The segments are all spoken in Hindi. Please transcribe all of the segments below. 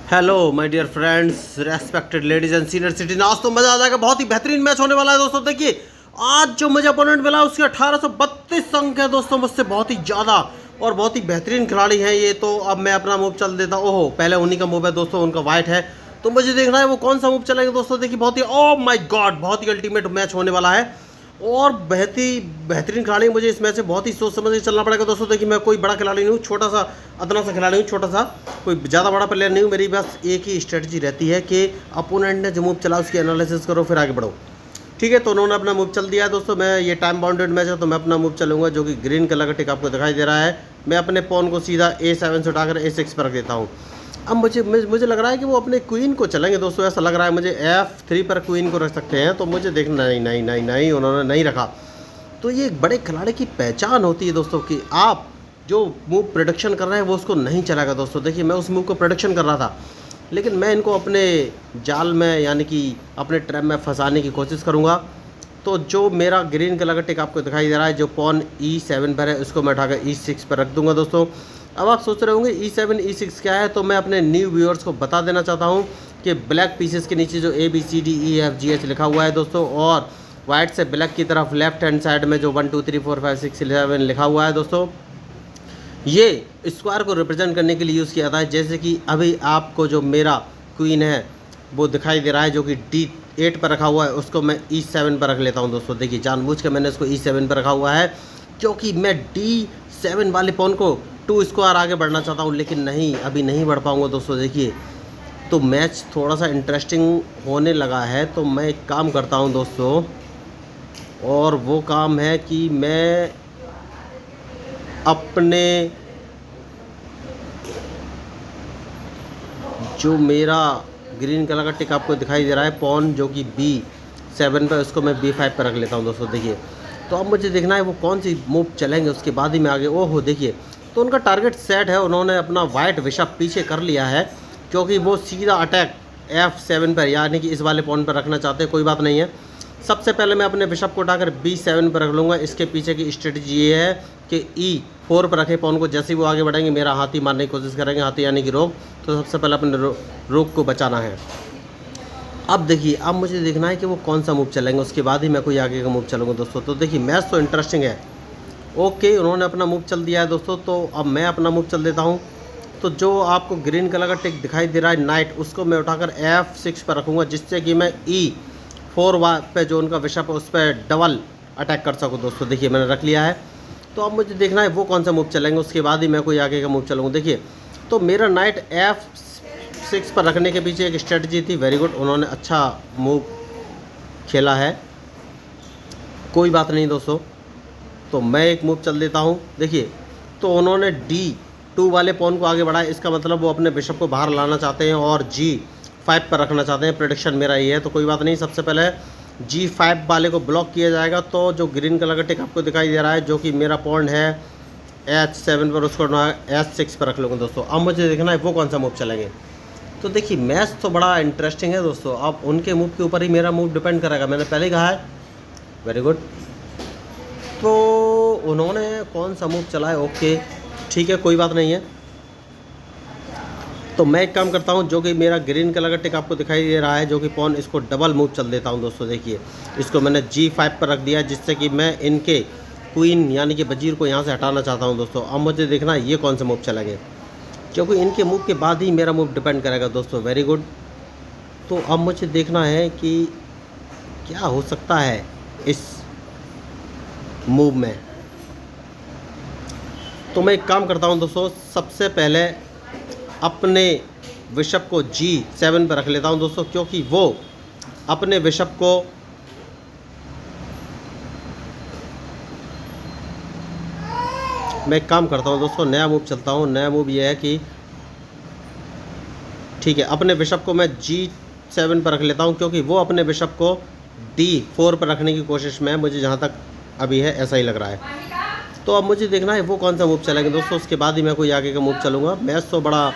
Hello my dear friends, respected ladies and senior citizen. आज तो मजा आ जाएगा, बहुत ही बेहतरीन मैच होने वाला है दोस्तों। देखिए आज जो मुझे अपोनेंट मिला उसके 1832 अंक है दोस्तों, मुझसे बहुत ही ज़्यादा और बहुत ही बेहतरीन खिलाड़ी हैं ये। तो अब मैं अपना मूव चल देता हूँ। ओहो, पहले उन्हीं का मूव है दोस्तों, उनका वाइट है, तो मुझे देखना है वो कौन सा मूव चलेंगे दोस्तों। देखिए बहुत ही ओह माय गॉड, बहुत ही अल्टीमेट मैच होने वाला है और बेहतरीन खिलाड़ी। मुझे इस मैच से बहुत ही सोच समझ के चलना पड़ेगा दोस्तों। देखिए मैं कोई बड़ा खिलाड़ी नहीं हूँ, छोटा सा अदना सा खिलाड़ी हूँ, छोटा सा, कोई ज़्यादा बड़ा प्लेयर नहीं हूँ। मेरी बस एक ही स्ट्रेटजी रहती है कि अपोनेंट ने जो मूव चला उसकी एनालिसिस करो फिर आगे बढ़ो। ठीक है, तो उन्होंने अपना मूव चल दिया है दोस्तों। मैं ये टाइम बाउंडेड मैच है तो मैं अपना मूव चलूँगा, जो कि ग्रीन कलर का टिक आपको दिखाई दे रहा है। मैं अपने पॉन को सीधा A7 से उठाकर A6 पर रख देता हूँ। अब मुझे लग रहा है कि वो अपने क्वीन को चलेंगे दोस्तों, ऐसा लग रहा है मुझे। F3 पर क्वीन को रख सकते हैं, तो मुझे देखना नहीं, उन्होंने नहीं रखा। तो ये एक बड़े खिलाड़ी की पहचान होती है दोस्तों कि आप जो मूव प्रोडक्शन कर रहे हैं वो उसको नहीं चलाएगा दोस्तों। देखिए मैं उस मूव को प्रोडक्शन कर रहा था, लेकिन मैं इनको अपने जाल में यानी कि अपने ट्रैप में फंसाने की कोशिश करूँगा। तो जो मेरा ग्रीन कलर का टिक आपको दिखाई दे रहा है, जो पॉन E7 पर है, उसको मैं उठाकर E6 पर रख दूंगा दोस्तों। अब आप सोच रहे होंगे E7 E6 क्या है, तो मैं अपने न्यू व्यूअर्स को बता देना चाहता हूँ कि ब्लैक पीसेस के नीचे जो ABCDEFGH लिखा हुआ है दोस्तों, और वाइट से ब्लैक की तरफ लेफ्ट हैंड साइड में जो 1 2 3 4 5 6 11 लिखा हुआ है दोस्तों, ये स्क्वायर को रिप्रेजेंट करने के लिए यूज़ किया था। जैसे कि अभी आपको जो मेरा क्वीन है वो दिखाई दे रहा है, जो कि D8 पर रखा हुआ है, उसको मैं E7 पर रख लेता हूं दोस्तों। देखिए जानबूझ के मैंने इसको E7 पर रखा हुआ है, क्योंकि मैं D7 वाले पॉन को 2 स्क्वायर आगे बढ़ना चाहता हूं, लेकिन नहीं, अभी नहीं बढ़ पाऊंगा दोस्तों। देखिए तो मैच थोड़ा सा इंटरेस्टिंग होने लगा है, तो मैं एक काम करता हूँ दोस्तों, और वो काम है कि मैं अपने जो मेरा ग्रीन कलर का टिक आपको दिखाई दे रहा है, पॉन जो कि B7 पर, उसको मैं B5 पर रख लेता हूं दोस्तों। देखिए तो अब मुझे देखना है वो कौन सी मूव चलेंगे, उसके बाद ही मैं आगे। ओहो देखिए, तो उनका टारगेट सेट है, उन्होंने अपना वाइट बिशप पीछे कर लिया है, क्योंकि वो सीधा अटैक F7 पर यानी कि इस वाले पॉन पर रखना चाहते हैं। कोई बात नहीं है, सबसे पहले मैं अपने बिशप को उठाकर B7 पर रख लूँगा। इसके पीछे की स्ट्रेटजी ये है कि E4 पर रखे पॉन को, जैसे ही वो आगे बढ़ेंगे मेरा हाथी मारने की कोशिश करेंगे, हाथी यानी कि रोक। तो सबसे पहले अपने रोक को बचाना है। अब देखिए, अब मुझे देखना है कि वो कौन सा मूव चलेंगे, उसके बाद ही मैं कोई आगे का मूव चलूँगा दोस्तों। तो देखिए मैच तो इंटरेस्टिंग है। ओके, उन्होंने अपना मूव चल दिया है दोस्तों, तो अब मैं अपना मूव चल देता हूँ। तो जो आपको ग्रीन कलर का टिक दिखाई दे रहा है नाइट, उसको मैं उठाकर F6 पर रखूँगा, जिससे कि मैं E4 पे जो उनका बिशप है उस पर डबल अटैक कर सकूँ दोस्तों। देखिए मैंने रख लिया है। तो अब मुझे देखना है वो कौन सा मूव चलेंगे, उसके बाद ही मैं कोई आगे का मूव चलूँगा। देखिए तो मेरा नाइट F6 पर रखने के पीछे एक स्ट्रेटजी थी। वेरी गुड, उन्होंने अच्छा मूव खेला है, कोई बात नहीं दोस्तों। तो मैं एक मूव चल देता हूँ। देखिए तो उन्होंने D2 वाले पॉन को आगे बढ़ाया, इसका मतलब वो अपने बिशप को बाहर लाना चाहते हैं और G5 पर रखना चाहते हैं। प्रेडिक्शन मेरा ये है, तो कोई बात नहीं, सबसे पहले G5 वाले को ब्लॉक किया जाएगा। तो जो ग्रीन कलर का टिक आपको दिखाई दे रहा है, जो कि मेरा पॉन है H7 पर, उसको H6 पर रख लूँगा दोस्तों। अब मुझे देखना है वो कौन सा मूव चलेंगे। तो देखिए मैच तो बड़ा इंटरेस्टिंग है दोस्तों, अब उनके मूव के ऊपर ही मेरा मूव डिपेंड करेगा, मैंने पहले ही कहा है। वेरी गुड, तो उन्होंने कौन सा मूव चला है, ओके ठीक है, कोई बात नहीं है। तो मैं एक काम करता हूं, जो कि मेरा ग्रीन कलर का टिक आपको दिखाई दे रहा है, जो कि पॉन, इसको डबल मूव चल देता हूं दोस्तों। देखिए इसको मैंने G5 पर रख दिया, जिससे कि मैं इनके क्वीन यानी कि वजीर को यहां से हटाना चाहता हूं दोस्तों। अब मुझे देखना है ये कौन सा मूव चलेंगे, क्योंकि इनके मूव के बाद ही मेरा मूव डिपेंड करेगा दोस्तों। वेरी गुड, तो अब मुझे देखना है कि क्या हो सकता है इस मूव में। तो मैं एक काम करता हूं दोस्तों, सबसे पहले अपने बिशप को G7 पर रख लेता हूं दोस्तों, क्योंकि वो अपने बिशप को मैं एक काम करता हूं दोस्तों, नया मूव चलता हूं। नया मूव ये है कि ठीक है, अपने बिशप को मैं G7 पर रख लेता हूं, क्योंकि वो अपने बिशप को D4 पर रखने की कोशिश में, मुझे जहां तक अभी है ऐसा ही लग रहा है। तो अब मुझे देखना है वो कौन सा मूव चलेंगे दोस्तों, उसके बाद ही मैं कोई आगे का मूव चलूँगा। मैच तो बड़ा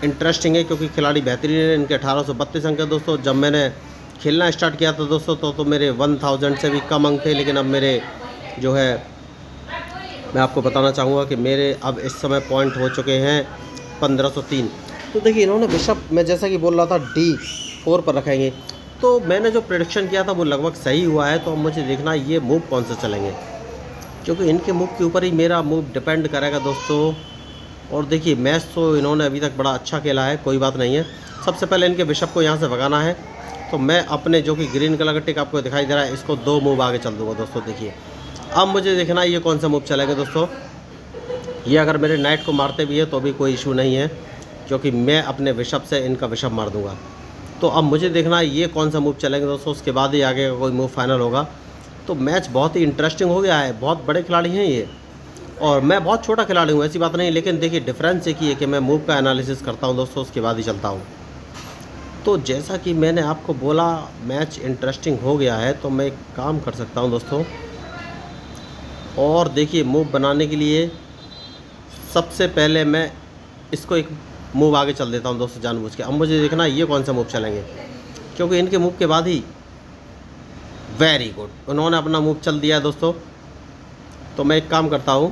इंटरेस्टिंग है, क्योंकि खिलाड़ी बेहतरीन है। इनके 1832 अंक है दोस्तों। जब मैंने खेलना स्टार्ट किया था दोस्तों, तो मेरे 1000 से भी कम अंक थे, लेकिन अब मेरे जो है, मैं आपको बताना चाहूँगा कि मेरे अब इस समय पॉइंट हो चुके हैं 1503। तो देखिए इन्होंने बिशप, मैं जैसा कि बोल रहा था D4 पर रखेंगे, तो मैंने जो प्रेडिक्शन किया था वो लगभग सही हुआ है। तो अब मुझे देखना है ये मूव कौन से चलेंगे, क्योंकि इनके मूव के ऊपर ही मेरा मूव डिपेंड करेगा दोस्तों। और देखिए मैच तो इन्होंने अभी तक बड़ा अच्छा खेला है, कोई बात नहीं है। सबसे पहले इनके बिशप को यहाँ से भगाना है, तो मैं अपने जो कि ग्रीन कलर का टिक आपको दिखाई दे रहा है, इसको 2 मूव आगे चल दूँगा दोस्तों। देखिए अब मुझे देखना है ये कौन सा मूव चलेगा दोस्तों। ये अगर मेरे नाइट को मारते भी है तो भी कोई इशू नहीं है, क्योंकि मैं अपने बिशप से इनका बिशप मार दूँगा। तो अब मुझे देखना है ये कौन सा मूव चलेंगे दोस्तों, उसके बाद ही आगे का कोई मूव फाइनल होगा। तो मैच बहुत ही इंटरेस्टिंग हो गया है, बहुत बड़े खिलाड़ी हैं ये, और मैं बहुत छोटा खिलाड़ी हूँ, ऐसी बात नहीं। लेकिन देखिए डिफरेंस एक ही है कि मैं मूव का एनालिसिस करता हूँ दोस्तों, उसके बाद ही चलता हूँ। तो जैसा कि मैंने आपको बोला मैच इंटरेस्टिंग हो गया है, तो मैं एक काम कर सकता हूँ दोस्तों। और देखिए मूव बनाने के लिए सबसे पहले मैं इसको एक मूव आगे चल देता हूँ दोस्तों जानबूझ के। अब मुझे देखना ये कौन सा मूव चलेंगे, क्योंकि इनके मूव के बाद ही वेरी गुड उन्होंने अपना मूव चल दिया है दोस्तों। तो मैं एक काम करता हूँ,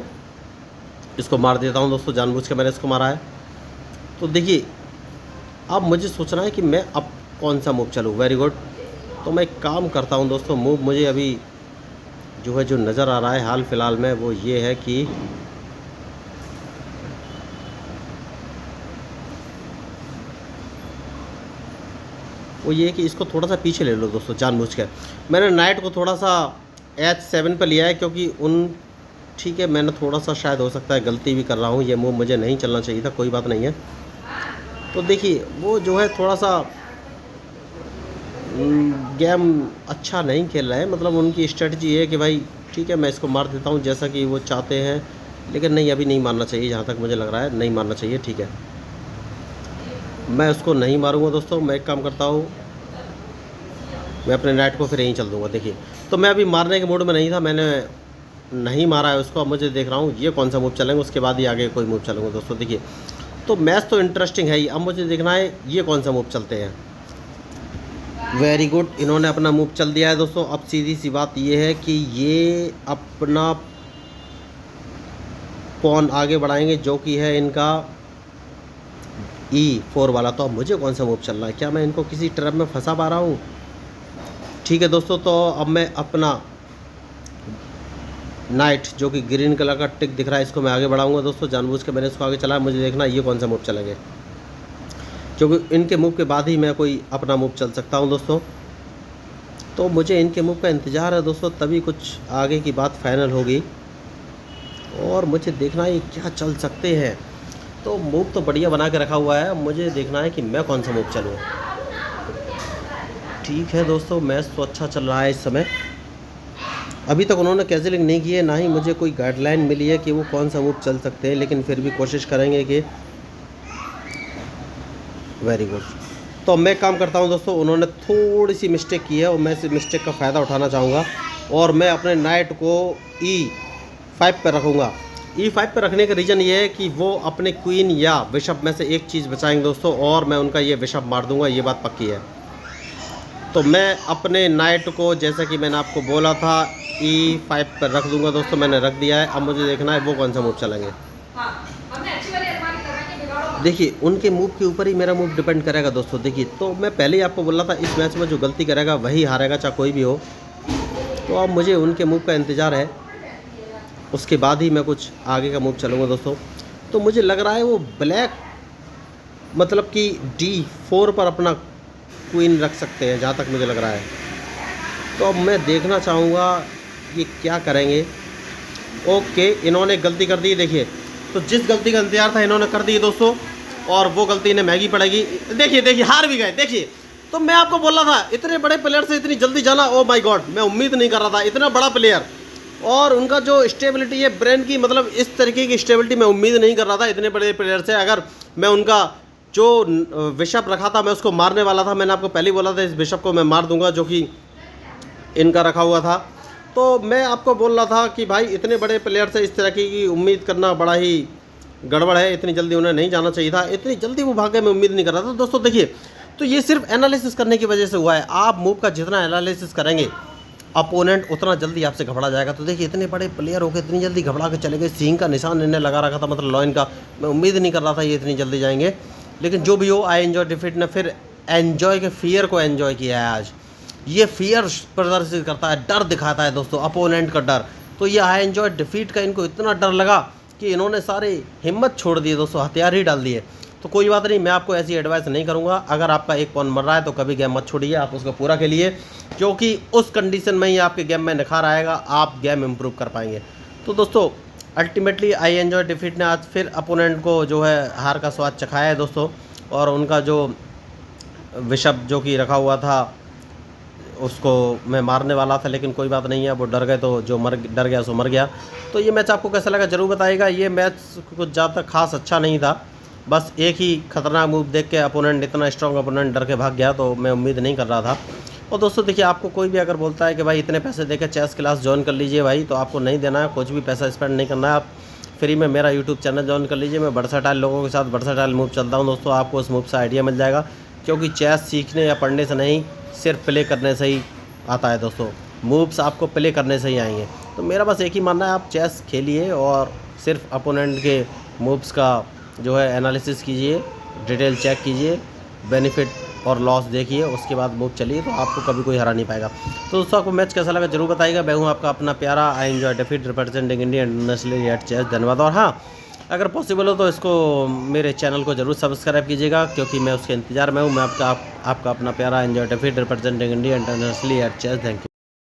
इसको मार देता हूँ दोस्तों, जानबूझ के मैंने इसको मारा है। तो देखिए अब मुझे सोचना है कि मैं अब कौन सा मूव चलूँ। वेरी गुड, तो मैं एक काम करता हूँ दोस्तों, मूव मुझे अभी जो नज़र आ रहा है हाल फिलहाल में वो ये है कि इसको थोड़ा सा पीछे ले लो दोस्तों जानबूझ के। मैंने नाइट को थोड़ा सा H7 पर लिया है, क्योंकि ठीक है मैंने थोड़ा सा शायद हो सकता है गलती भी कर रहा हूँ, ये मूव मुझे नहीं चलना चाहिए था, कोई बात नहीं है। तो देखिए वो जो है थोड़ा सा गेम अच्छा नहीं खेल रहा है, मतलब उनकी स्ट्रेटजी है कि भाई ठीक है मैं इसको मार देता हूँ जैसा कि वो चाहते हैं, लेकिन नहीं अभी नहीं मारना चाहिए, जहाँ तक मुझे लग रहा है नहीं मारना चाहिए। ठीक है मैं उसको नहीं मारूंगा दोस्तों। मैं एक काम करता हूँ, मैं अपने नाइट को फिर यहीं चल दूँगा। देखिए तो मैं अभी मारने के मूड में नहीं था, मैंने नहीं मारा है उसको। अब मुझे देख रहा हूँ ये कौन सा मूव चलेंगे, उसके बाद ही आगे कोई मूव चलेंगे दोस्तों। देखिए तो मैच तो इंटरेस्टिंग है ही, अब मुझे देखना है ये कौन सा मूव चलते हैं। वेरी गुड इन्होंने अपना मूव चल दिया है दोस्तों। अब सीधी सी बात ये है कि ये अपना पॉन आगे बढ़ाएंगे, जो कि है इनका E4 वाला। तो अब मुझे कौन सा मूव चल रहा है, क्या मैं इनको किसी ट्रैप में फंसा पा रहा हूँ? ठीक है दोस्तों, तो अब मैं अपना नाइट जो कि ग्रीन कलर का टिक दिख रहा है इसको मैं आगे बढ़ाऊंगा दोस्तों, जानबूझ के मैंने इसको आगे चलाया। मुझे देखना ये कौन सा मूव चलेंगे, क्योंकि इनके मूव के बाद ही मैं कोई अपना मूव चल सकता हूं दोस्तों। तो मुझे इनके मूव का इंतज़ार है दोस्तों, तभी कुछ आगे की बात फाइनल होगी। और मुझे देखना है ये क्या चल सकते हैं। तो मूव तो बढ़िया बना के रखा हुआ है, मुझे देखना है कि मैं कौन सा मूव चलूँ। ठीक है दोस्तों मैच तो अच्छा चल रहा है इस समय। अभी तक उन्होंने कैंसिलिंग नहीं की है, ना ही मुझे कोई गाइडलाइन मिली है कि वो कौन सा मूव चल सकते हैं, लेकिन फिर भी कोशिश करेंगे कि वेरी गुड। तो मैं काम करता हूं दोस्तों, उन्होंने थोड़ी सी मिस्टेक की है और मैं इस मिस्टेक का फ़ायदा उठाना चाहूँगा, और मैं अपने नाइट को E5 पर रखूँगा। E5 पर रखने का रीज़न ये है कि वो अपने क्वीन या बिशप में से एक चीज़ बचाएंगे दोस्तों, और मैं उनका ये बिशप मार दूँगा, ये बात पक्की है। तो मैं अपने नाइट को जैसा कि मैंने आपको बोला था E5 पर रख दूंगा दोस्तों, मैंने रख दिया है। अब मुझे देखना है वो कौन सा मूव चलेंगे। देखिए उनके मूव के ऊपर ही मेरा मूव डिपेंड करेगा दोस्तों। देखिए तो मैं पहले ही आपको बोला था इस मैच में जो गलती करेगा वही हारेगा, चाहे कोई भी हो। तो अब मुझे उनके मूव का इंतज़ार है, उसके बाद ही मैं कुछ आगे का मूव चलूँगा दोस्तों। तो मुझे लग रहा है वो ब्लैक मतलब कि D4 पर अपना क्वीन रख सकते हैं, जहाँ तक मुझे लग रहा है। तो अब मैं देखना चाहूँगा ये क्या करेंगे। ओके इन्होंने गलती कर दी। देखिए तो जिस गलती का इंतजार था इन्होंने कर दी दोस्तों, और वो गलती इन्हें महंगी पड़ेगी। देखिए हार भी गए। देखिए तो मैं आपको बोल रहा था इतने बड़े प्लेयर से इतनी जल्दी जाना, ओ माय गॉड मैं उम्मीद नहीं कर रहा था। इतना बड़ा प्लेयर और उनका जो स्टेबिलिटी है ब्रेन की, मतलब इस तरीके की स्टेबिलिटी मैं उम्मीद नहीं कर रहा था इतने बड़े प्लेयर से। अगर मैं उनका जो बिशप रखा था मैं उसको मारने वाला था, मैंने आपको पहले ही बोला था इस बिशप को मैं मार दूंगा जो कि इनका रखा हुआ था। तो मैं आपको बोल रहा था कि भाई इतने बड़े प्लेयर से इस तरह की उम्मीद करना बड़ा ही गड़बड़ है, इतनी जल्दी उन्हें नहीं जाना चाहिए था, इतनी जल्दी वो भागे मैं उम्मीद नहीं कर रहा था दोस्तों। देखिए तो ये सिर्फ एनालिसिस करने की वजह से हुआ है। आप मूव का जितना एनालिसिस करेंगे अपोनेंट उतना जल्दी आपसे घबरा जाएगा। तो देखिए इतने बड़े प्लेयर होकर इतनी जल्दी घबरा के चले गए, सिंह का निशान इन्हें लगा रखा था, मतलब लॉइन का। मैं उम्मीद नहीं कर रहा था ये इतनी जल्दी जाएंगे। लेकिन जो भी हो, आई एंजॉय डिफीट ने फिर एंजॉय के फियर को एंजॉय किया है आज। ये फियर प्रदर्शित करता है, डर दिखाता है दोस्तों, अपोनेंट का डर। तो ये आई एंजॉय डिफीट का इनको इतना डर लगा कि इन्होंने सारी हिम्मत छोड़ दी दोस्तों, हथियार ही डाल दिए। तो कोई बात नहीं, मैं आपको ऐसी एडवाइस नहीं करूंगा। अगर आपका एक पॉइंट मर रहा है तो कभी गेम मत छोड़िए, आप उसको पूरा खेलिए, क्योंकि उस कंडीशन में ही आपके गेम में निखार आएगा, आप गेम इंप्रूव कर पाएंगे। तो दोस्तों अल्टीमेटली आई एंजॉय डिफीट ने आज फिर अपोनेंट को जो है हार का स्वाद चखाया है दोस्तों। और उनका जो विशप जो कि रखा हुआ था उसको मैं मारने वाला था, लेकिन कोई बात नहीं है, वो डर गए, तो जो डर गया सो मर गया। तो ये मैच आपको कैसा लगा ज़रूर बताइएगा। ये मैच कुछ ज़्यादा खास अच्छा नहीं था, बस एक ही खतरनाक मूव देख के अपोनेंट, इतना स्ट्रॉन्ग अपोनेंट डर के भाग गया, तो मैं उम्मीद नहीं कर रहा था। और दोस्तों देखिए, आपको कोई भी अगर बोलता है कि भाई इतने पैसे देके चेस क्लास ज्वाइन कर लीजिए भाई, तो आपको नहीं देना है, कुछ भी पैसा स्पेंड नहीं करना है। आप फ्री में मेरा यूट्यूब चैनल ज्वाइन कर लीजिए। मैं वर्सेटाइल लोगों के साथ वर्सेटाइल मूव चलता हूँ दोस्तों, आपको उस मूव से आइडिया मिल जाएगा, क्योंकि चेस सीखने या पढ़ने से नहीं, सिर्फ प्ले करने से ही आता है दोस्तों। मूव्स आपको प्ले करने से ही आएंगे। तो मेरा बस एक ही मानना है, आप चेस खेलिए और सिर्फ अपोनेंट के मूव्स का जो है एनालिसिस कीजिए, डिटेल चेक कीजिए, बेनिफिट और लॉस देखिए, उसके बाद मूव चलिए, तो आपको कभी कोई हरा नहीं पाएगा। तो दोस्तों आपको मैच कैसा लगा जरूर बताइएगा। मैं हूँ आपका अपना प्यारा I enjoy defeat representing India internationally at chess. धन्यवाद। और हाँ, अगर पॉसिबल हो तो इसको मेरे चैनल को जरूर सब्सक्राइब कीजिएगा, क्योंकि मैं उसके इंतजार में हूँ। मैं आपका अपना प्यारा enjoy defeat representing India internationally at chess. Thank you.